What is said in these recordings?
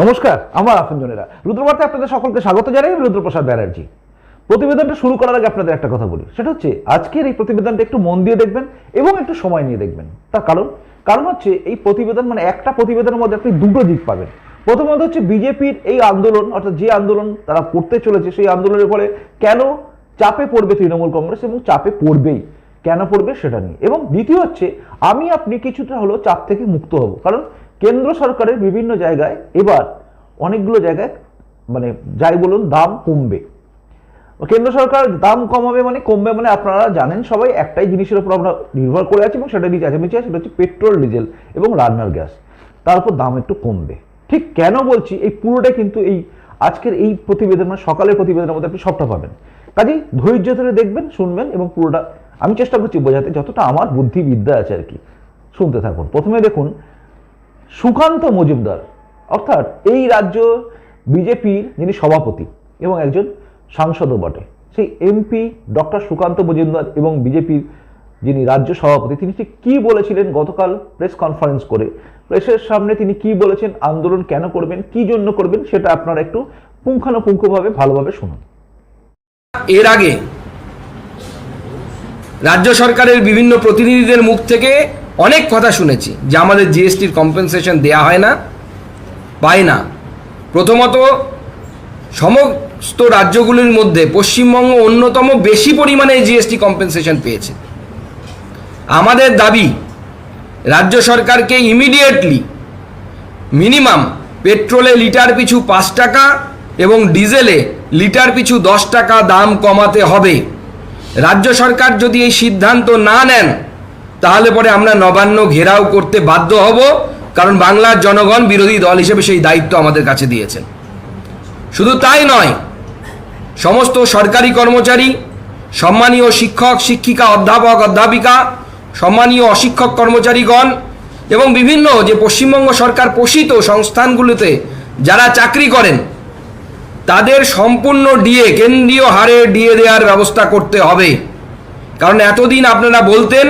নমস্কার, আমার আপনজনেরা রুদ্রবার্তে আপনাদের সকলকে স্বাগত জানাই। আমি রুদ্রপ্রসাদ ব্যানার্জি। প্রতিবেদনটা শুরু করার আগে আপনাদের একটা কথা বলি, সেটা হচ্ছে আজকের এই প্রতিবেদনটা একটু মন দিয়ে দেখবেন এবং একটু সময় নিয়ে দেখবেন। তার কারণ হচ্ছে এই প্রতিবেদন মানে একটা প্রতিবেদনের মধ্যে আপনি দুটো দিক পাবেন। প্রথমত হচ্ছে বিজেপির এই আন্দোলন, অর্থাৎ যে আন্দোলন তারা করতে চলেছে সেই আন্দোলনের ফলে কেন চাপে পড়বে তৃণমূল কংগ্রেস এবং চাপে পড়বেই, কেন পড়বে সেটা নিয়ে। এবং দ্বিতীয় হচ্ছে আমি আপনি কিছুটা হলেও চাপ থেকে মুক্ত হব, কারণ কেন্দ্র সরকারের বিভিন্ন জায়গায় এবার অনেকগুলো জায়গায় মানে যাই বলুন দাম কমবে। কেন্দ্র সরকার দাম কমাবে মানে কমবে মানে আপনারা জানেন সবাই একটাই জিনিসের উপর আমরা নির্ভর করে আছি এবং সেটা নিচে আছে, সেটা হচ্ছে পেট্রোল, ডিজেল এবং রান্নার গ্যাস, তার উপর দাম একটু কমবে। ঠিক কেন বলছি এই পুরোটা কিন্তু এই আজকের এই প্রতিবেদন মানে সকালের প্রতিবেদনের মধ্যে আপনি সবটা পাবেন। কাজেই ধৈর্য ধরে দেখবেন, শুনবেন এবং পুরোটা আমি চেষ্টা করছি বোঝাতে যতটা আমার বুদ্ধিবিদ্যা আছে আর কি। শুনতে থাকুন। প্রথমে দেখুন সুকান্ত মজুমদার, অর্থাৎ এই রাজ্য বিজেপির যিনি সভাপতি এবং একজন সাংসদও বটে, সেই এমপি ডক্টর সুকান্ত মজুমদার এবং বিজেপির যিনি রাজ্য সভাপতি, তিনি ঠিক কী বলেছিলেন গতকাল প্রেস কনফারেন্স করে, প্রেসের সামনে তিনি কি বলেছেন, আন্দোলন কেন করবেন, কি জন্য করবেন, সেটা আপনারা একটু পুঙ্খানুপুঙ্খভাবে ভালোভাবে শুনুন। এর আগে রাজ্য সরকারের বিভিন্ন প্রতিনিধিদের মুখ থেকে অনেক কথা শুনেছি যে আমাদের জিএসটির কম্পেনসেশন দেয়া হয় না, পায় না। প্রথমত সমস্ত রাজ্যগুলির মধ্যে পশ্চিমবঙ্গ অন্যতম বেশি পরিমাণে জিএসটি কম্পেনসেশন পেয়েছে। আমাদের দাবি রাজ্য সরকারকে ইমিডিয়েটলি মিনিমাম পেট্রোলে লিটার পিছু 5 টাকা এবং ডিজেলে লিটার পিছু 10 টাকা দাম কমাতে হবে। রাজ্য সরকার যদি এই সিদ্ধান্ত না নেন তাহলে পরে আমরা নবান্ন ঘেরাও করতে বাধ্য হব, কারণ বাংলার জনগণ বিরোধী দল হিসেবে সেই দায়িত্ব আমাদের কাছে দিয়েছেন। শুধু তাই নয়, সমস্ত সরকারি কর্মচারী, সম্মানীয় শিক্ষক শিক্ষিকা, অধ্যাপক অধ্যাপিকা, সম্মানীয় অশিক্ষক কর্মচারীগণ এবং বিভিন্ন যে পশ্চিমবঙ্গ সরকার পোষিত সংস্থানগুলোতে যারা চাকরি করেন তাদের সম্পূর্ণ ডিএ কেন্দ্রীয় হারে ডিএ দেওয়ার ব্যবস্থা করতে হবে। কারণ এতদিন আপনারা বলতেন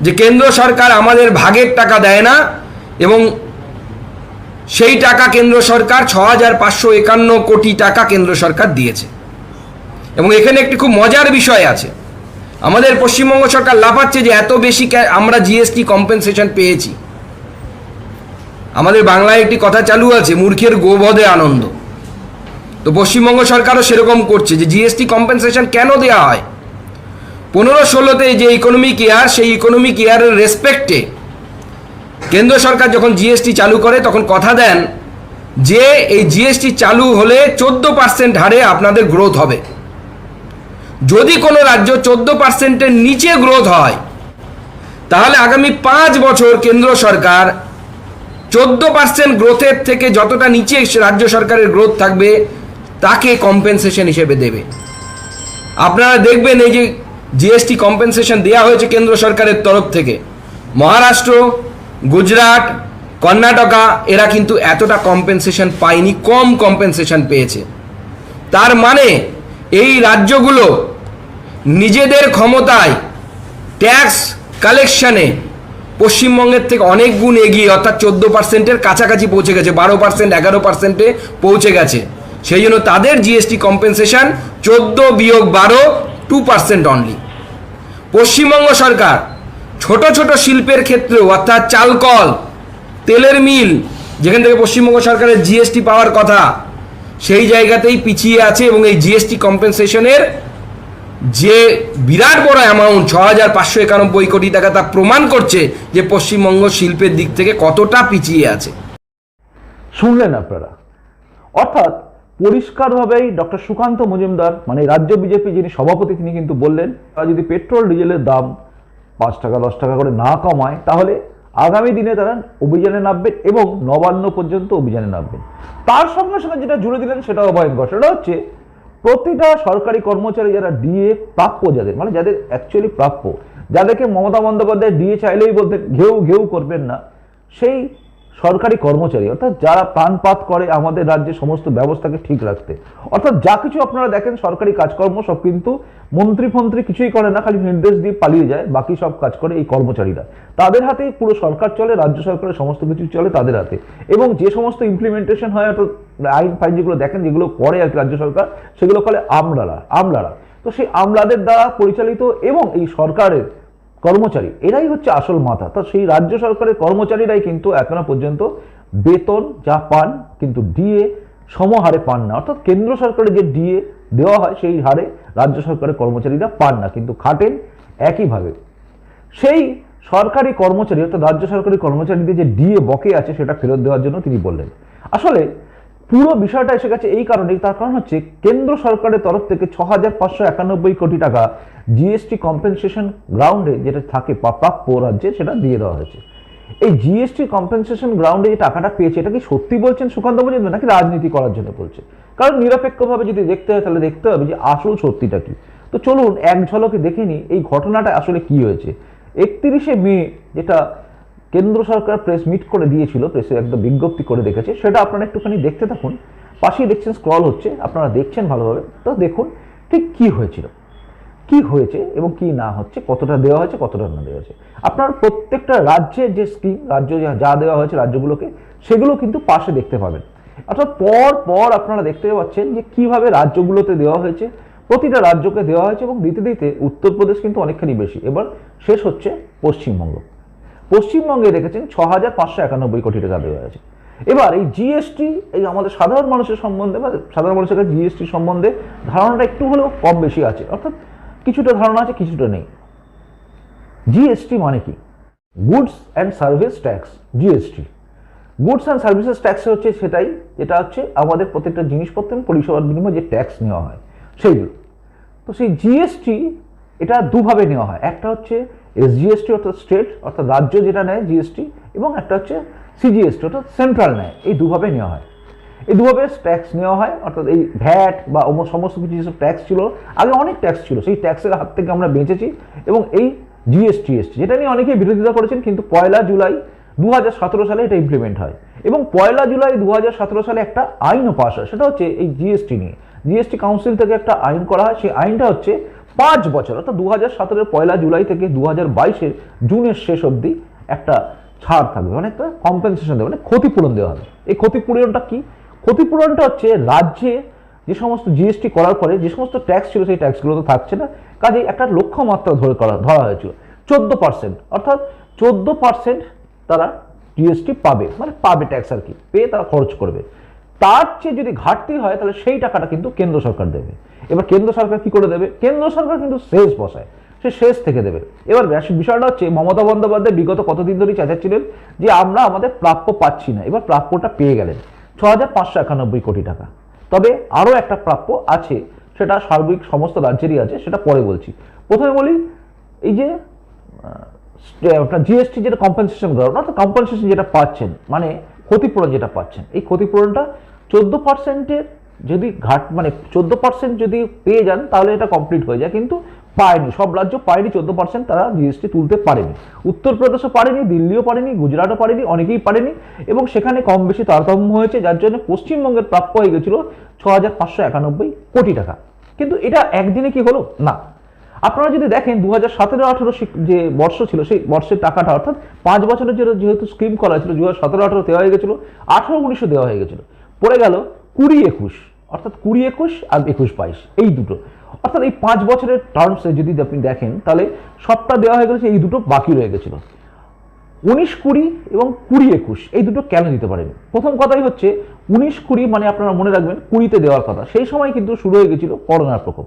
যে কেন্দ্র সরকার আমাদের ভাগের টাকা দেয় না এবং সেই টাকা কেন্দ্র সরকার ৬,৫৫১ কোটি টাকা কেন্দ্র সরকার দিয়েছে। এবং এখানে একটি খুব মজার বিষয় আছে, আমাদের পশ্চিমবঙ্গ সরকার লাফাচ্ছে যে এত বেশি আমরা জিএসটি কম্পেনসেশন পেয়েছি। আমাদের বাংলায় একটি কথা চালু আছে, মূর্খের গোবধে আনন্দ। তো পশ্চিমবঙ্গ সরকারও সেরকম করছে যে জিএসটি কম্পেনসেশন কেন দেওয়া হয়। 15-16তে যে ইকোনমিক ইয়ার, সেই ইকোনমিক ইয়ারের রেসপেক্টে কেন্দ্র সরকার যখন জিএসটি চালু করে তখন কথা দেন যে এই জিএসটি চালু হলে 14% হারে আপনাদের গ্রোথ হবে। যদি কোনো রাজ্য 14%-এর নিচে গ্রোথ হয় তাহলে আগামী 5 বছর কেন্দ্র সরকার 14% গ্রোথের থেকে যতটা নিচে রাজ্য সরকারের গ্রোথ থাকবে তাকে কম্পেনসেশন হিসেবে দেবে। আপনারা দেখবেন এই যে জিএসটি কম্পেনসেশন দেওয়া হয়েছে কেন্দ্র সরকারের তরফ থেকে, মহারাষ্ট্র, গুজরাট, কর্ণাটকা এরা কিন্তু এতটা কম্পেনসেশন পায়নি, কম কম্পেনসেশন পেয়েছে। তার মানে এই রাজ্যগুলো নিজেদের ক্ষমতায় ট্যাক্স কালেকশনে পশ্চিমবঙ্গের থেকে অনেক গুণ এগিয়ে, অর্থাৎ 14%-এর কাছাকাছি পৌঁছে গেছে, 12%, 11%-এ পৌঁছে গেছে। সেই জন্য তাদের জিএসটি কম্পেনসেশন 14-12, 2% অনলি। পশ্চিমবঙ্গ সরকার ছোট ছোট শিল্পের ক্ষেত্রেও, অর্থাৎ চালকল, তেলের মিল, যেখান থেকে পশ্চিমবঙ্গ সরকারের জিএসটি পাওয়ার কথা, সেই জায়গাতেই পিছিয়ে আছে। এবং এই জিএসটি কম্পেনসেশনের যে বিরাট বড় অ্যামাউন্ট ৬,৫৯১ কোটি টাকা, তা প্রমাণ করছে যে পশ্চিমবঙ্গ শিল্পের দিক থেকে কতটা পিছিয়ে আছে। শুনলেন আপনারা, অর্থাৎ পরিষ্কারভাবেই ডক্টর সুকান্ত মজুমদার মানে রাজ্য বিজেপি যিনি সভাপতি, তিনি কিন্তু বললেন তারা যদি পেট্রোল ডিজেলের দাম 5 টাকা 10 টাকা করে না কমায় তাহলে আগামী দিনে তারা অভিযানে নামবেন এবং নবান্ন পর্যন্ত অভিযানে নামবেন। তার সঙ্গে সঙ্গে যেটা জুড়ে দিলেন সেটাও ভয়ঙ্কর, সেটা হচ্ছে প্রতিটা সরকারি কর্মচারী যারা ডিএ প্রাপ্য, যাদের মানে যাদের অ্যাকচুয়ালি প্রাপ্য, যাদেরকে মমতা বন্দ্যোপাধ্যায় ডিএ চাইলেই বলতে ঘেউ ঘেউ করবেন না, সেই সরকারি কর্মচারী, অর্থাৎ যারা প্রাণপাত করে আমাদের রাজ্যের সমস্ত ব্যবস্থাকে ঠিক রাখতে, অর্থাৎ যা কিছু আপনারা দেখেন সরকারি কাজকর্ম সব কিন্তু মন্ত্রী কিছুই করে না, খালি নির্দেশ দিয়ে পালিয়ে যায়, বাকি সব কাজ করে এই কর্মচারীরা। তাদের হাতেই পুরো সরকার চলে, রাজ্য সরকারের সমস্ত কিছু চলে তাদের হাতে। এবং যে সমস্ত ইমপ্লিমেন্টেশন হয়, অর্থাৎ আইন ফাইন যেগুলো দেখেন, যেগুলো করে আর কি রাজ্য সরকার, সেগুলো করে আমলারা। তো সেই আমলাদের দ্বারা পরিচালিত এবং এই সরকারের কর্মচারী এরাই হচ্ছে আসল মাথা। তো সেই রাজ্য সরকারের কর্মচারীরাই কিন্তু এখনো পর্যন্ত বেতন যা পান কিন্তু ডিএ সমহারে পান না, অর্থাৎ কেন্দ্র সরকারের যে ডিএ দেওয়া হয় সেই হারে রাজ্য সরকারের কর্মচারীরা পান না, কিন্তু খাটেন একইভাবে। সেই সরকারি কর্মচারী অর্থাৎ রাজ্য সরকারি কর্মচারীদের যে ডিএ বকে আছে সেটা ফেরত দেওয়ার জন্য তিনি বললেন। আসলে পুরো বিষয়টা এসে গেছে এই কারণেই, তার কারণ হচ্ছে কেন্দ্র সরকারের তরফ থেকে 6,591 কোটি টাকা জিএসটি কম্পেনসেশন গ্রাউন্ডে যেটা থাকে প্রাপ্য রাজ্যে, সেটা দিয়ে দেওয়া হয়েছে। এই জিএসটি কম্পেনসেশন গ্রাউন্ডে যে টাকাটা পেয়েছে, এটা কি সত্যি বলছেন সুকান্ত মজুমদার নাকি রাজনীতি করার জন্য বলছে? কারণ নিরপেক্ষভাবে যদি দেখতে হয় তাহলে দেখতে হবে যে আসল সত্যিটা কি। তো চলুন এক ঝলকে দেখে নিই এই ঘটনাটা আসলে কি হয়েছে। 31শে মে যেটা কেন্দ্র সরকার প্রেস মিট করে দিয়েছিল, প্রেসে একদম বিজ্ঞপ্তি করে দেখেছে, সেটা আপনারা একটুখানি দেখতে থাকুন। পাশেই দেখছেন স্ক্রল হচ্ছে, আপনারা দেখছেন ভালোভাবে, তো দেখুন ঠিক কি হয়েছিল, কি হয়েছে এবং কি না হচ্ছে, কতটা দেওয়া হয়েছে কতটা না দেওয়া হয়েছে। আপনার প্রত্যেকটা রাজ্যের যে স্কিম, রাজ্য যা দেওয়া হয়েছে রাজ্যগুলোকে, সেগুলো কিন্তু পাশে দেখতে পাবেন। অর্থাৎ পর আপনারা দেখতে পাচ্ছেন যে কিভাবে রাজ্যগুলোতে দেওয়া হয়েছে, প্রতিটা রাজ্যকে দেওয়া হয়েছে এবং দিতে দিতে উত্তরপ্রদেশ কিন্তু অনেকখানি বেশি। এবার শেষ হচ্ছে পশ্চিমবঙ্গে দেখেছেন 6,591 কোটি টাকা দেওয়া হয়েছে। এবার এই জিএসটি, এই আমাদের সাধারণ মানুষের সম্বন্ধে বা সাধারণ মানুষের কাছে জিএসটি সম্বন্ধে ধারণাটা একটু হলেও কম বেশি আছে, অর্থাৎ কিছুটা ধারণা আছে কিছুটা নেই। জিএসটি মানে কি? Goods and service tax. GST goods and services tax হচ্ছে সেটাই, যেটা হচ্ছে আমাদের প্রত্যেকটা জিনিসপত্র এবং পরিষেবার বিনিময়ে যে ট্যাক্স নেওয়া হয় সেইগুলো। তো সেই জিএসটি এটা দুভাবে নেওয়া হয়, একটা হচ্ছে এসজিএসটি অর্থাৎ স্টেট অর্থাৎ রাজ্য যেটা নেয় জিএসটি, এবং একটা হচ্ছে সিজিএসটি অর্থাৎ সেন্ট্রাল নেয়। এই দুভাবে নেওয়া হয়, এই দুভাবে ট্যাক্স নেওয়া হয়। অর্থাৎ এই ভ্যাট বা সমস্ত কিছু যেসব ট্যাক্স ছিল, আগে অনেক ট্যাক্স ছিল, সেই ট্যাক্সের হাত থেকে আমরা বেঁচেছি এবং এই জিএসটি এসছে, যেটা নিয়ে অনেকেই বিরোধিতা করেছেন, কিন্তু 1 জুলাই 2017 সালে এটা ইমপ্লিমেন্ট হয় এবং 1 জুলাই 2017 সালে একটা আইনও পাস হয়, সেটা হচ্ছে এই জিএসটি নিয়ে। জিএসটি কাউন্সিল থেকে একটা আইন করা হয়, সেই আইনটা হচ্ছে 5 বছর অর্থাৎ 2017 1 জুলাই থেকে 2022 জুনের শেষ অবধি একটা ছাড় থাকবে, মানে একটা কম্পেনসেশন দেবে, মানে ক্ষতিপূরণ দেওয়া হবে। এই ক্ষতিপূরণটা কি? ক্ষতিপূরণটা হচ্ছে রাজ্যে যে সমস্ত জিএসটি করার পরে যে সমস্ত ট্যাক্স ছিল সেই ট্যাক্সগুলো তো থাকছে না, কাজে একটা লক্ষ্যমাত্রা ধরা হয়েছিল 14%, অর্থাৎ 14% তারা জিএসটি পাবে, মানে পাবে ট্যাক্স আর কি, পেয়ে তারা খরচ করবে। তার চেয়ে যদি ঘাটতি হয় তাহলে সেই টাকাটা কিন্তু কেন্দ্র সরকার দেবে। এবার কেন্দ্র সরকার কি করে দেবে? কেন্দ্র সরকার কিন্তু শেষ বসায়, সে শেষ থেকে দেবে। এবার বিষয়টা হচ্ছে মমতা বন্দ্যোপাধ্যায় বিগত কতদিন ধরেই চেঁচাচ্ছিলেন যে আমরা আমাদের প্রাপ্য পাচ্ছি না, এবার প্রাপ্যটা পেয়ে গেলেন 6,591 কোটি টাকা। তবে আরও একটা প্রাপ্য আছে, সেটা সার্বিক সমস্ত রাজ্যেরই আছে, সেটা পরে বলছি। প্রথমে বলি এই যে আপনার জিএসটি যেটা কম্পেনসেশন গ্রাউন্ড অর্থাৎ কম্পেনসেশন যেটা পাচ্ছেন, মানে ক্ষতিপূরণ যেটা পাচ্ছেন, এই ক্ষতিপূরণটা 14%-এর যদি মানে 14% যদি পেয়ে যান তাহলে এটা কমপ্লিট হয়ে যায়, কিন্তু পায়নি, সব রাজ্য পায়নি 14%, তারা জিএসটি তুলতে পারেনি। উত্তরপ্রদেশও পারেনি, দিল্লিও পারেনি, গুজরাটও পারেনি, অনেকেই পারেনি এবং সেখানে কম বেশি তারতম্য হয়েছে, যার জন্য পশ্চিমবঙ্গের প্রাপ্য হয়ে গেছিল 6,591 কোটি টাকা। কিন্তু এটা একদিনে কি হলো না, আপনারা যদি দেখেন 2017-18 যে বর্ষ ছিল সেই বর্ষের টাকাটা, অর্থাৎ 5 বছরের যেহেতু স্কিম করা ছিল, 2017-18 দেওয়া হয়ে গেছিল, 18-19 দেওয়া হয়ে গেছিল, পড়ে গেল 20-21, অর্থাৎ 20-21 আর 21-22 এই দুটো, অর্থাৎ এই 5 বছরের টার্মসে যদি আপনি দেখেন তাহলে সবটা দেওয়া হয়ে গেছে, এই দুটো বাকি রয়ে গেছিল। 19-20 এবং 20-21 এই দুটো কেন দিতে পারেনি? প্রথম কথাই হচ্ছে 19-20 মানে আপনারা মনে রাখবেন 20-তে দেওয়ার কথা, সেই সময় কিন্তু শুরু হয়ে গেছিল করোনার প্রকোপ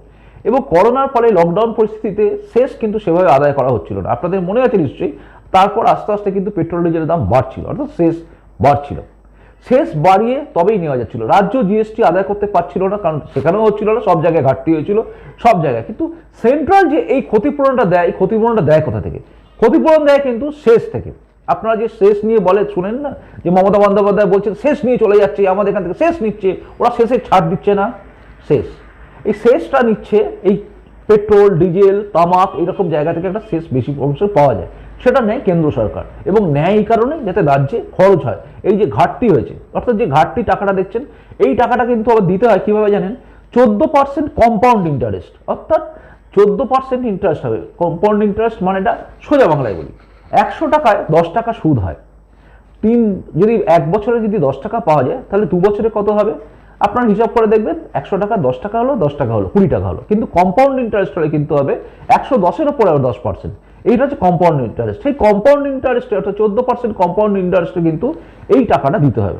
এবং করোনার ফলে লকডাউন পরিস্থিতিতে শেষ কিন্তু সেভাবে আদায় করা হচ্ছিল না, আপনাদের মনে আছে নিশ্চয়ই। তারপর আস্তে আস্তে কিন্তু পেট্রোল ডিজেলের দাম বাড়ছিল, অর্থাৎ শেষ বাড়ছিল, শেষ বাড়িয়ে তবেই নেওয়া যাচ্ছিল। রাজ্য জিএসটি আদায় করতে পারছিল না, কারণ সেখানেও হচ্ছিল না, সব জায়গায় ঘাটতি হয়েছিল সব জায়গায়। কিন্তু সেন্ট্রাল যে এই ক্ষতিপূরণটা দেয়, এই ক্ষতিপূরণটা দেয় কোথা থেকে? ক্ষতিপূরণ দেয় কিন্তু শেষ থেকে। আপনারা যে শেষ নিয়ে বলে শুনেন না, যে মমতা বন্দ্যোপাধ্যায় বলছেন শেষ নিয়ে চলে যাচ্ছে, আমাদের এখান থেকে শেষ নিচ্ছে, ওরা শেষে ছাড় দিচ্ছে না, এই শেষটা নিচ্ছে এই পেট্রোল ডিজেল তামাক এইরকম জায়গা থেকে একটা শেষ বেশি অংশ পাওয়া যায়, সেটা নেয় কেন্দ্র সরকার, এবং নেয় এই কারণে যাতে রাজ্যে খরচ হয়। এই যে ঘাটতি হয়েছে, অর্থাৎ যে ঘাটতি টাকাটা দেখছেন, এই টাকাটা কিন্তু আবার দিতে হয় কিভাবে জানেন? 14% কম্পাউন্ড ইন্টারেস্ট, অর্থাৎ 14% ইন্টারেস্ট হবে। কম্পাউন্ড ইন্টারেস্ট মানে এটা সোজা বাংলায় বলি, 100 টাকায় 10 টাকা সুদ হয়। যদি 1 বছরে যদি 10 টাকা পাওয়া যায়, তাহলে 2 বছরে কত হবে? আপনার হিসাব করে দেখবেন, 100 টাকা 10 টাকা হলো, 10 টাকা হলো, 20 টাকা হলো। কিন্তু কম্পাউন্ড ইন্টারেস্ট হলে কিন্তু হবে 110-এর উপরে 10%। এইটা হচ্ছে কম্পাউন্ড ইন্টারেস্ট। সেই কম্পাউন্ড ইন্টারেস্টে, অর্থাৎ 14% কম্পাউন্ড ইন্টারেস্টে কিন্তু এই টাকাটা দিতে হবে।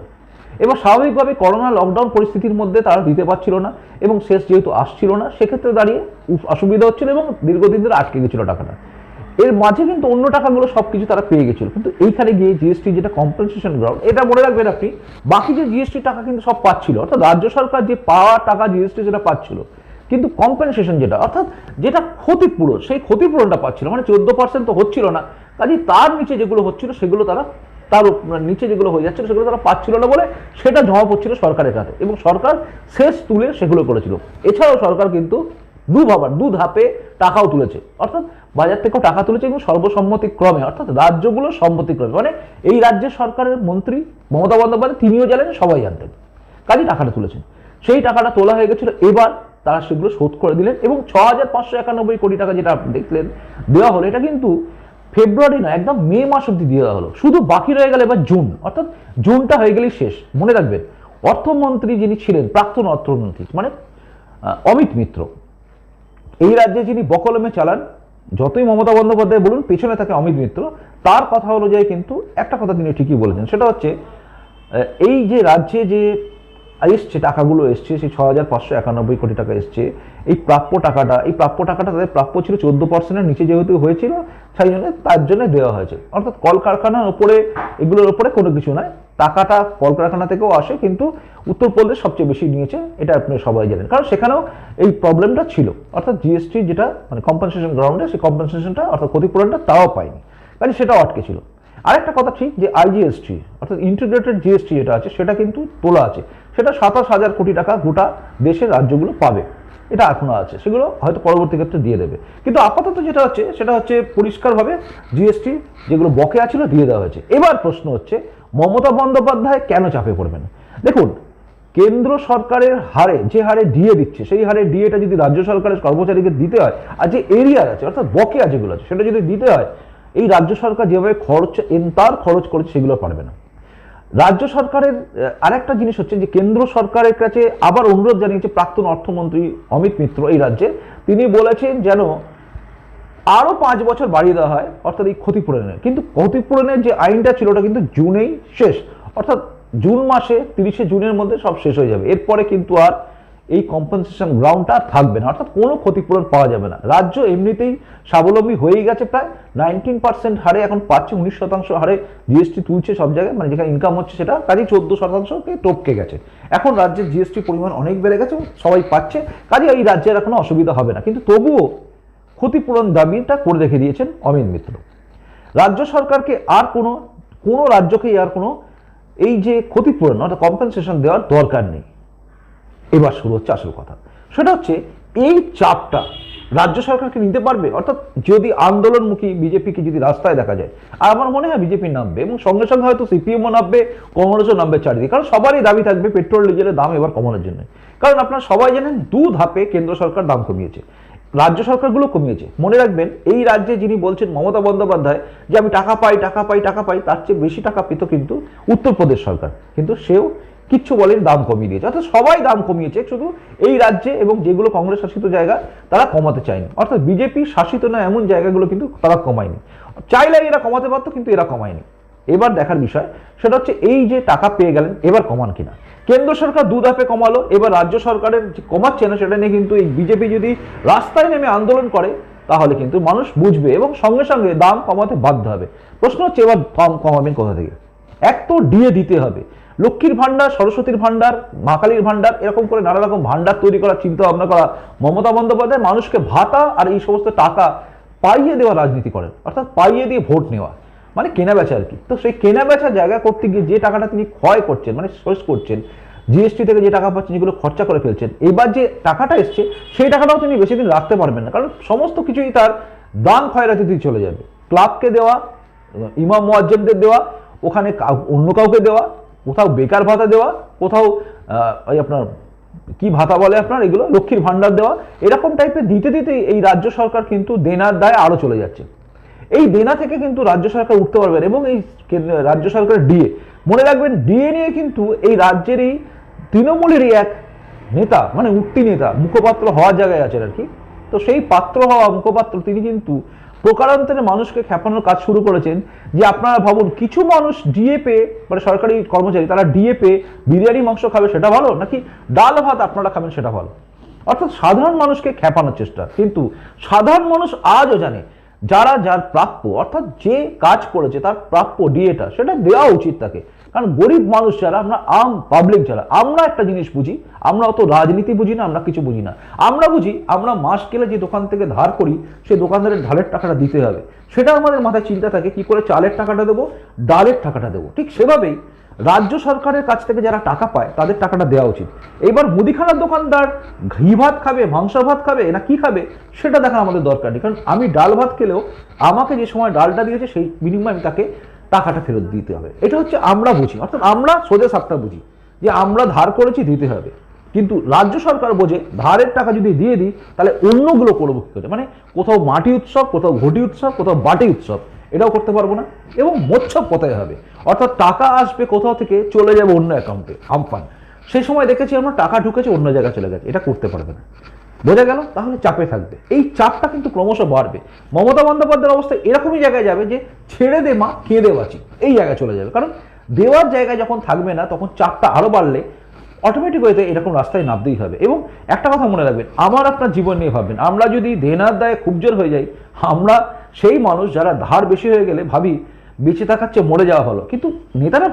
এবার স্বাভাবিকভাবে করোনা লকডাউন পরিস্থিতির মধ্যে তারা দিতে পারছিল না, এবং শেষ যেহেতু আসছিল না, সেক্ষেত্রে দাঁড়িয়ে অসুবিধা হচ্ছিল এবং দীর্ঘদিন ধরে আটকে গেছিল টাকাটা। এর মাঝে কিন্তু অন্য টাকাগুলো সবকিছু তারা পেয়ে গেছিল, কিন্তু এইখানে গিয়ে জিএসটি যেটা কম্পেনসেশন গ্রাউন্ড, এটা মনে রাখবেন আপনি, বাকি যে জিএসটি টাকা কিন্তু সব পাচ্ছিল, অর্থাৎ রাজ্য সরকার যে পাওয়া টাকা জিএসটি যেটা পাচ্ছিল, কিন্তু কম্পেনসেশন যেটা, অর্থাৎ যেটা ক্ষতিপূরণ, সেই ক্ষতিপূরণটা পাচ্ছিল। মানে 14% তো হচ্ছিল না, কাজে তার নিচে যেগুলো হচ্ছিল সেগুলো তারা, তার নিচে যেগুলো হয়ে যাচ্ছিল সেগুলো তারা পাচ্ছিল না বলে সেটা জমা পড়ছিল সরকারের কাছে, এবং সরকার শেষ তুলে সেগুলো করেছিল। এছাড়াও সরকার কিন্তু দু ধাপে টাকাও তুলেছে, অর্থাৎ বাজার থেকেও টাকা তুলেছে, এবং সর্বসম্মতিক্রমে, অর্থাৎ রাজ্যগুলোর সম্মতিক্রমে। মানে এই রাজ্যের সরকারের মন্ত্রী মমতা বন্দ্যোপাধ্যায় তিনিও জানেন, সবাই জানতেন, কাজে টাকাটা তুলেছেন। সেই টাকাটা তোলা হয়ে গেছিল, এবার তারা সেগুলো শোধ করে দিলেন, এবং 6,591 কোটি টাকা যেটা আপনি দেখলেন দেওয়া হলো, এটা কিন্তু ফেব্রুয়ারি না, একদম মে মাস অব্দি দিয়ে দেওয়া হলো। শুধু বাকি রয়ে গেল এবার জুন, অর্থাৎ জুনটা হয়ে গেলেই শেষ। মনে রাখবেন, অর্থমন্ত্রী যিনি ছিলেন, প্রাক্তন অর্থমন্ত্রী মানে অমিত মিত্র, এই রাজ্যে যিনি বকলমে চালান, যতই মমতা বন্দ্যোপাধ্যায় বলুন, পেছনে থাকে অমিত মিত্র। তার কথা অনুযায়ী কিন্তু একটা কথা তিনি ঠিকই বলেছেন, সেটা হচ্ছে এই যে রাজ্যে যে এসছে টাকাগুলো এসছে, সেই 6,591 কোটি টাকা এসছে, এই প্রাপ্য টাকাটা তাদের প্রাপ্য ছিল 14%-এর নিচে যেহেতু হয়েছিল, সেই জন্য তার জন্য দেওয়া হয়েছে। অর্থাৎ কলকারখানার ওপরে, এগুলোর ওপরে কোনো কিছু নয়, টাকাটা কলকারখানা থেকেও আসে, কিন্তু উত্তরপ্রদেশ সবচেয়ে বেশি নিয়েছে, এটা আপনি সবাই জানেন, কারণ সেখানেও এই প্রবলেমটা ছিল। অর্থাৎ জিএসটি যেটা মানে কম্পেনসেশন গ্রাউন্ডে, সেই কম্পেনসেশনটা অর্থাৎ ক্ষতিপূরণটা তাও পায়নি, কাজে সেটাও আটকে ছিল। আরেকটা কথা ঠিক, যে আইজিএসটি অর্থাৎ ইন্টিগ্রেটেড জিএসটি যেটা আছে, সেটা কিন্তু তোলা আছে, সেটা 27,000 কোটি টাকা গোটা দেশের রাজ্যগুলো পাবে, এটা এখনো আছে, সেগুলো হয়তো পরবর্তী ক্ষেত্রে দিয়ে দেবে। কিন্তু আপাতত যেটা হচ্ছে, সেটা হচ্ছে পরিষ্কারভাবে জিএসটি যেগুলো বকেয়া ছিল দিয়ে দেওয়া হয়েছে। এবার প্রশ্ন হচ্ছে, মমতা বন্দ্যোপাধ্যায় কেন চাপে পড়বেন? দেখুন, কেন্দ্র সরকারের হারে, যে হারে ডিএ দিচ্ছে, সেই হারে ডিএটা যদি রাজ্য সরকারের কর্মচারীকে দিতে হয়, আর যে এরিয়ার আছে অর্থাৎ বকেয়া যেগুলো আছে, সেটা যদি দিতে হয়, এই রাজ্য সরকার যেভাবে খরচ করেছে সেগুলো পারবে না। রাজ্য সরকারের আরেকটা জিনিস হচ্ছে যে, কেন্দ্র সরকারের কাছে আবার অনুরোধ জানিয়েছে প্রাক্তন অর্থমন্ত্রী অমিত মিত্র এই রাজ্যে। তিনি বলেছেন যেন আরো 5 বছর বাড়িয়ে দেওয়া হয়, অর্থাৎ এই ক্ষতিপূরণের। কিন্তু ক্ষতিপূরণের যে আইনটা ছিল, ওটা কিন্তু জুনেই শেষ, অর্থাৎ জুন মাসে 30শে জুনের মধ্যে সব শেষ হয়ে যাবে। এরপরে কিন্তু আর এই কম্পেনসেশন গ্রাউন্ডটা থাকবে না, অর্থাৎ কোনো ক্ষতিপূরণ পাওয়া যাবে না। রাজ্য এমনিতেই স্বাবলম্বী হয়েই গেছে, প্রায় 19% হারে এখন পাচ্ছে, 19% হারে জিএসটি তুলছে সব জায়গায়, মানে যেখানে ইনকাম হচ্ছে সেটা, কাজেই 14%কে টপকে গেছে। এখন রাজ্যের জিএসটি পরিমাণ অনেক বেড়ে গেছে, সবাই পাচ্ছে, কাজে এই রাজ্যের এখনো অসুবিধা হবে না। কিন্তু তবুও ক্ষতিপূরণ দাবিটা করে রেখে দিয়েছেন অমিত মিত্র। রাজ্য সরকারকে আর কোনো রাজ্যকেই আর কোনো এই যে ক্ষতিপূরণ অর্থাৎ কম্পেনসেশন দেওয়ার দরকার নেই। এবার শুরু হচ্ছে আসল কথা, সেটা হচ্ছে এই চাপটা রাজ্য সরকারকে নিতে পারবে, অর্থাৎ যদি আন্দোলনমুখী বিজেপিকে যদি রাস্তায় দেখা যায়, আর আমার মনে হয় বিজেপি নামবে, এবং সঙ্গে সঙ্গে হয়তো সিপিএমও নামবে, কংগ্রেসও নামবে চারিদিকে, কারণ সবারই দাবি থাকবে পেট্রোল ডিজেলের দাম এবার কমানোর জন্য। কারণ আপনারা সবাই জানেন, 2 ধাপে কেন্দ্র সরকার দাম কমিয়েছে, রাজ্য সরকারগুলো কমিয়েছে। মনে রাখবেন, এই রাজ্যে যিনি বলছেন মমতা বন্দ্যোপাধ্যায় যে আমি টাকা পাই, তার চেয়ে বেশি টাকা পেত কিন্তু উত্তরপ্রদেশ সরকার, কিন্তু সেও কিচ্ছু বলেন, দাম কমিয়ে দিয়েছে। অর্থাৎ সবাই দাম কমিয়েছে, শুধু এই রাজ্যে এবং যেগুলো কংগ্রেস শাসিত জায়গা তারা কমাতে চায়নি, অর্থাৎ বিজেপি শাসিত না এমন জায়গাগুলো কিন্তু তারা কমায়নি। চাইলে এরা কমাতে পারতো, কিন্তু এরা কমায়নি। এবার দেখার বিষয় সেটা হচ্ছে, এই যে টাকা পেয়ে গেলেন, এবার কমান কিনা। কেন্দ্র সরকার 2 ধাপে কমালো, এবার রাজ্য সরকারের যে কমাচ্ছে না, সেটা নিয়ে কিন্তু এই বিজেপি যদি রাস্তায় নেমে আন্দোলন করে, তাহলে কিন্তু মানুষ বুঝবে এবং সঙ্গে সঙ্গে দাম কমাতে বাধ্য হবে। প্রশ্ন হচ্ছে, এবার দাম কমাবেন কোথা থেকে? এক তো ডিএ দিতে হবে, লক্ষ্মীর ভান্ডার, সরস্বতীর ভান্ডার, মা কালীর ভান্ডার, এরকম করে নানা রকম ভান্ডার তৈরি করার চিন্তা ভাবনা করা মমতা বন্দ্যোপাধ্যায়। মানুষকে ভাতা আর এই সমস্ত টাকা পাইয়ে দেওয়া রাজনীতি করেন, অর্থাৎ পাইয়ে দিয়ে ভোট নেওয়া, মানে কেনা বেচা আর কি। তো সেই কেনা বেচা জায়গা করতে গিয়ে যে টাকাটা তিনি ক্ষয় করছেন, মানে শেষ করছেন, জিএসটি থেকে যে টাকা পাচ্ছেন, যেগুলো খরচা করে ফেলছেন, এবার যে টাকাটা এসছে সেই টাকাটাও তিনি বেশি দিন রাখতে পারবেন না, কারণ সমস্ত কিছুই তার দাম ক্ষয়রাতিতে চলে যাবে। ক্লাবকে দেওয়া, ইমাম মুয়াজ্জিনদের দেওয়া, ওখানে অন্য কাউকে দেওয়া, কোথাও বেকার ভাতা দেওয়া, কোথাও ওই আপনার কি ভাতা বলে আপনার এগুলো লক্ষ্মীর ভান্ডার দেওয়া, এরকম টাইপের দিতে দিতে এই রাজ্য সরকার কিন্তু দেনার দায় আরো চলে যাচ্ছে। এই দেনা থেকে কিন্তু রাজ্য সরকার উঠতে পারবেন। এবং এই রাজ্য সরকারের ডিএ, মনে রাখবেন ডিএ নিয়ে কিন্তু এই রাজ্যের এই তৃণমূলেরই এক নেতা, মানে উঠতি নেতা, মুখপাত্র হওয়ার জায়গায় আছেন আর কি। তো সেই পাত্র হওয়া মুখপাত্র তিনি কিন্তু প্রকারান্তরে মানুষকে খেপানোর কাজ শুরু করেছেন। যে আপনারা ভাবুন, কিছু মানুষ ডিএ পেয়ে, মানে সরকারি কর্মচারী, তারা ডিএ পেয়ে বিরিয়ানি মাংস খাবে সেটা ভালো, নাকি ডাল ভাত আপনারা খাবেন সেটা ভালো? অর্থাৎ সাধারণ মানুষকে খেপানোর চেষ্টা। কিন্তু সাধারণ মানুষ আজও জানে যার প্রাপ্য, অর্থাৎ যে কাজ করেছে তার প্রাপ্য ডিএটা সেটা দেওয়া উচিত তাকে। কারণ গরিব মানুষ যারা, আমরা আম পাবলিক যারা, আমরা একটা জিনিস বুঝি, আমরা অত রাজনীতি বুঝি না, আমরা কিছু বুঝি না। আমরা বুঝি আমরা মাস গেলে যে দোকান থেকে ধার করি সেই দোকানদারের ঢালের টাকাটা দিতে হবে, সেটা আমাদের মাথায় চিন্তা থাকে, কি করে চালের টাকাটা দেবো, ডালের টাকাটা দেবো। ঠিক সেভাবেই রাজ্য সরকারের কাছ থেকে যারা টাকা পায় তাদের টাকাটা দেওয়া উচিত। এবার মুদিখানার দোকানদার ঘি ভাত খাবে, মাংস ভাত খাবে, না কি খাবে সেটা দেখা আমাদের দরকার নেই। কারণ আমি ডাল ভাত খেলেও আমাকে যে সময় ডালটা দিয়েছে সেই বিনিময়ে আমি তাকে টাকাটা ফেরত দিতে হবে। এটা হচ্ছে আমরা বুঝি, অর্থাৎ আমরা সোজা সাপটা বুঝি যে আমরা ধার করেছি দিতে হবে। কিন্তু রাজ্য সরকার বোঝে ধারের টাকা যদি দিয়ে দিই তাহলে অন্যগুলো করবো কি করে, মানে কোথাও মাটি উৎসব, কোথাও ঘটি উৎসব, কোথাও বাটি উৎসব, এটাও করতে পারবো না। এবং মোচ্ছব কোথায় হবে, অর্থাৎ টাকা আসবে কোথাও থেকে, চলে যাবে অন্য অ্যাকাউন্টে আমপান। সেই সময় দেখেছি আমরা টাকা ঢুকেছে অন্য জায়গায় চলে গেছে, এটা করতে পারবে না। বোঝা গেল? তাহলে চাপে থাকবে। এই চাপটা কিন্তু ক্রমশ বাড়বে। মমতা বন্দ্যোপাধ্যায়ের অবস্থা এরকমই জায়গায় যাবে যে ছেড়ে দে মা কেঁদে বাঁচি, এই জায়গায় চলে যাবে। কারণ দেওয়ার জায়গায় যখন থাকবে না তখন চাপটা আরো বাড়লে অটোমেটিক হয়তো এরকম রাস্তায় নামতেই হবে। এবং একটা কথা মনে রাখবেন, আমার আপনার জীবন নিয়ে ভাববেন, আমরা যদি দেনার দায়ে খুব জোর হয়ে যাই, আমরা সেই মানুষ যারা ধার বেশি হয়ে গেলে ভাবি বেঁচে থাকার চেয়ে মরে যাওয়া হলো। কিন্তু নেতারা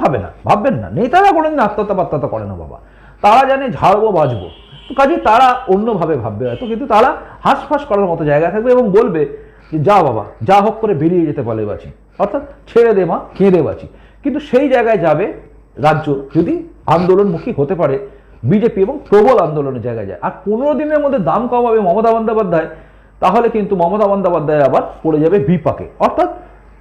ভাববেন না, নেতারা কোনোদিন আত্মহত্যা করে না বাবা। তারা জানে ঝাড়বো বাঁচবো, তো কাজে তারা অন্যভাবে ভাববে হয়তো, কিন্তু তারা হাঁসফাঁস করার মতো জায়গায় থাকবে এবং বলবে যে যা বাবা, যা হোক করে বেরিয়ে যেতে পারলে বাঁচি, অর্থাৎ ছেড়ে দে মা কেঁদে বাঁচি। কিন্তু সেই জায়গায় যাবে রাজ্য যদি আন্দোলনমুখী হতে পারে বিজেপি এবং প্রবল আন্দোলনের জায়গায় যায়। আর 15 দিনের মধ্যে দাম কমাবে মমতা বন্দ্যোপাধ্যায়, তাহলে কিন্তু মমতা বন্দ্যোপাধ্যায় আবার পড়ে যাবে বিপাকে। অর্থাৎ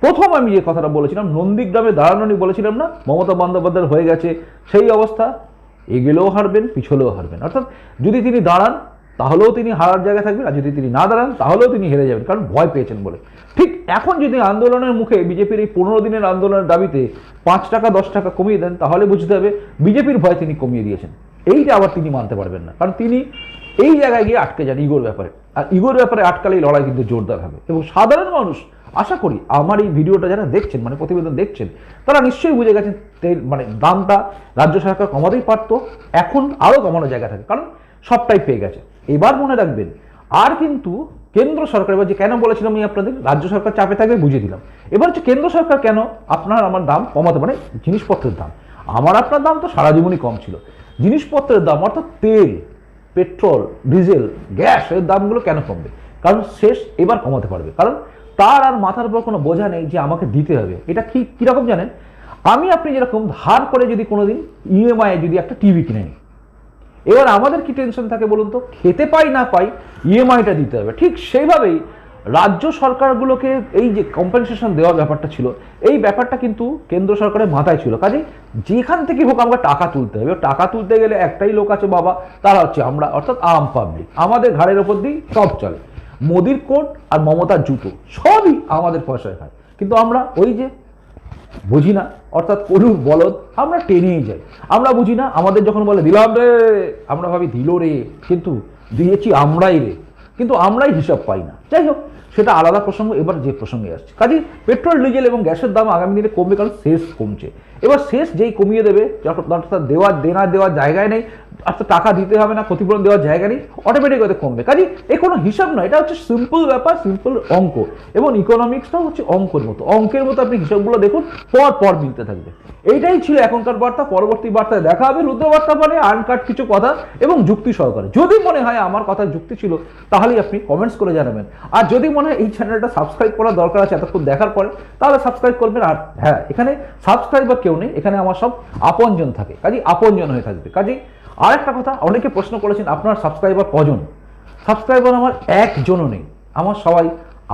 প্রথম আমি যে কথাটা বলেছিলাম, নন্দীগ্রামে দাঁড়ানোনি বলেছিলাম না, মমতা বন্দ্যোপাধ্যায় হয়ে গেছে সেই অবস্থা, এগেলেও হারবেন পিছলেও হারবেন। অর্থাৎ যদি তিনি দাঁড়ান তাহলেও তিনি হারার জায়গায় থাকবেন, আর যদি তিনি না দাঁড়ান তাহলেও তিনি হেরে যাবেন, কারণ ভয় পেয়েছেন বলে। ঠিক এখন যদি আন্দোলনের মুখে বিজেপির এই 15 দিনের আন্দোলনের দাবিতে 5 টাকা 10 টাকা কমিয়ে দেন, তাহলে বুঝতে হবে বিজেপির ভয় তিনি কমিয়ে দিয়েছেন। এইটা আবার তিনি মানতে পারবেন না, কারণ তিনি এই জায়গায় গিয়ে আটকে যান ইগোর ব্যাপারে। আর ইগোর ব্যাপারে আটকালে এই লড়াই কিন্তু জোরদার হবে। এবং সাধারণ মানুষ, আশা করি আমার এই ভিডিওটা যারা দেখছেন, মানে প্রতিবেদন দেখছেন, তারা নিশ্চয়ই বুঝে গেছেন মানে দামটা রাজ্য সরকার কমাতেই পারতো, এখন আরও কমানোর জায়গা থাকে, কারণ সবটাই পেয়ে গেছে। এবার মনে রাখবেন, আর কিন্তু কেন্দ্র সরকার, এবার যে কেন বলেছিলাম আমি আপনাদের, রাজ্য সরকার চাপে থাকবে বুঝিয়ে দিলাম। এবার হচ্ছে কেন্দ্র সরকার কেন আপনার আমার দাম কমাতে, মানে জিনিসপত্রের দাম, আমার আপনার দাম তো সারা জীবনই কম ছিল, জিনিসপত্রের দাম অর্থাৎ তেল, পেট্রোল, ডিজেল, গ্যাস এর দামগুলো কেন কমবে? কারণ শেষ এবার কমাতে পারবে, কারণ তার আর মাথার উপর কোনো বোঝা নেই যে আমাকে দিতে হবে। এটা কিরকম জানেন, আমি আপনি যেরকম ধার করে যদি কোনোদিন ইএমআই যদি একটা টিভি কিনে নিই, এবার আমাদের কি টেনশন থাকে বলুন তো, খেতে পাই না পাই ইএমআইটা দিতে হবে। ঠিক সেইভাবেই রাজ্য সরকারগুলোকে এই যে কম্পেনসেশন দেওয়ার ব্যাপারটা ছিল, এই ব্যাপারটা কিন্তু কেন্দ্র সরকারের মাথায় ছিল। কাজে যেখান থেকে হোক আমরা টাকা তুলতে হবে। টাকা তুলতে গেলে একটাই লোক আছে বাবা, তারা হচ্ছে আমরা, অর্থাৎ আম পাবলিক। আমাদের ঘাড়ের ওপর দিয়েই সব চলে, মোদির কোট আর মমতার জুতো সবই আমাদের পয়সায় খায়। কিন্তু আমরা ওই যে বুঝি না, অর্থাৎ করুক বলদ, আমরা টেনেই যাই। আমরা বুঝি না, আমাদের যখন বলে দিলাম রে, আমরা ভাবি দিল রে, কিন্তু দিয়েছি আমরাই রে, কিন্তু আমরাই হিসাব পাই না। যাই হোক, সেটা আলাদা প্রসঙ্গ। এবার যে প্রসঙ্গে আসছে, কাজে পেট্রোল, ডিজেল এবং গ্যাসের দাম আগামী দিনে কমবে, কারণ শেষ কমছে। এবার শেষ যেই কমিয়ে দেবে, অর্থাৎ দেওয়ার জায়গায় নেই, অর্থাৎ টাকা দিতে হবে না, ক্ষতিপূরণ দেওয়ার জায়গা নেই, অটোমেটিক হয়তো কমবে। কাজে এ কোনো হিসাব নয়, এটা হচ্ছে সিম্পল ব্যাপার, সিম্পল অঙ্ক। এবং ইকোনমিক্সটাও হচ্ছে অঙ্কের মতো, আপনি হিসাবগুলো দেখুন, পর মিলতে থাকবে। এইটাই ছিল এখনকার বার্তা। পরবর্তী বার্তায় দেখা হবে রুদ্রবার্তা বলে আনকাট কিছু কথা এবং যুক্তি সহকারে। যদি মনে হয় আমার কথা যুক্তি ছিল, তাহলেই আপনি কমেন্টস করে জানাবেন। আর যদি মনে হয় এই চ্যানেলটা সাবস্ক্রাইব করার দরকার আছে এতক্ষণ দেখার পরে, তাহলে সাবস্ক্রাইব করবেন। আর হ্যাঁ, এখানে সাবস্ক্রাইবার কেউ নেই, এখানে আমার সব আপনজন থাকে, কাজেই আপনজন হয়ে থাকবে। কাজেই আরেকটা কথা, অনেকে প্রশ্ন করেছেন আপনার সাবস্ক্রাইবার কজন? সাবস্ক্রাইবার আমার একজনও নেই, আমার সবাই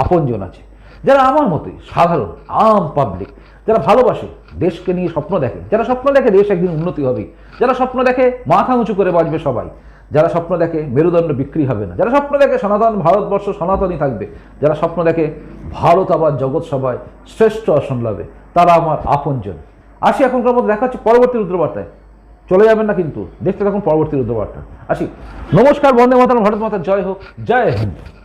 আপনজন আছে। যারা আমার মতোই সাধারণ আম পাবলিক, যারা ভালোবাসে, দেশকে নিয়ে স্বপ্ন দেখে, যারা স্বপ্ন দেখে দেশ একদিন উন্নতি হবে, যারা স্বপ্ন দেখে মাথা উঁচু করে বাঁচবে সবাই, যারা স্বপ্ন দেখে মেরুদণ্ড বিক্রি হবে না, যারা স্বপ্ন দেখে সনাতন ভারতবর্ষ সনাতনই থাকবে, যারা স্বপ্ন দেখে ভারত আবার জগৎ সভায় শ্রেষ্ঠ আসন লাভে, তারা আমার আপনজন। আসি এখনকার মধ্যে দেখা হচ্ছে পরবর্তী রুদ্রবার্তায়। চলে যাবেন না কিন্তু, দেখতে থাকুন পরবর্তী রুদ্রবার্তা। আসি, নমস্কার, বন্দে মাতরম, ভারত মাতা জয় হোক, জয় হিন্দ।